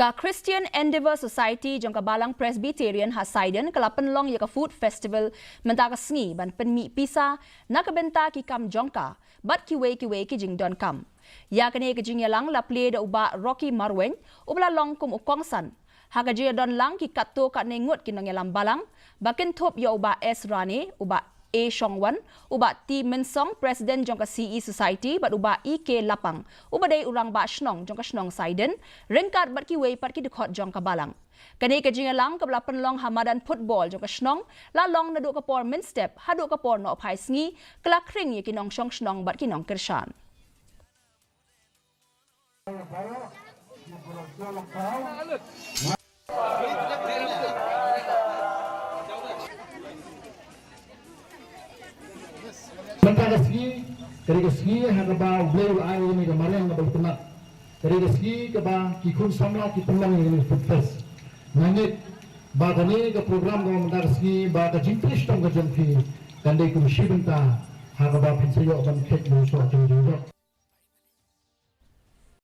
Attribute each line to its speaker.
Speaker 1: Ka Christian Endeavour Society jong ka Balang Presbyterian Hasaiden kala Pynlong ya ka food festival menta ka sngi ban penmi pisa na ka benta ki kam jongka bat ki we ki jing don kam ya kane ki jing yalang la play da uba Rocky Marwen ubla long kum ukongsan haga je don lang ki katto ka nengut ki nang yalam balang bakin top ya uba S Rane uba A Shongwan, uba T Mensong, President jong ka CE Society, bat uba IK Lapang, uba day urang ba Shnong jong ka Shnong Saiden, ringkat bat ki way pat ki dukot jong ka Balang. Kani ka jingalang kabla Pynlong hamadan football jong ka Shnong, lalong nadu ka por min step, hadu ka por no pai sngi, kala kring ye kinong Shong Shnong bat kinong Kirshan.
Speaker 2: Mentara segi, kerja segi hamba beliau ayu ni kemarin nggak bertemat. Kerja segi keba kikun sama kita Pynlong ini footfest. Nangit bagani ke program kau mentara segi baga jingkris tong ke jengki dan dia kumsi benta hamba pensiyo ban kek musuh jengjeng.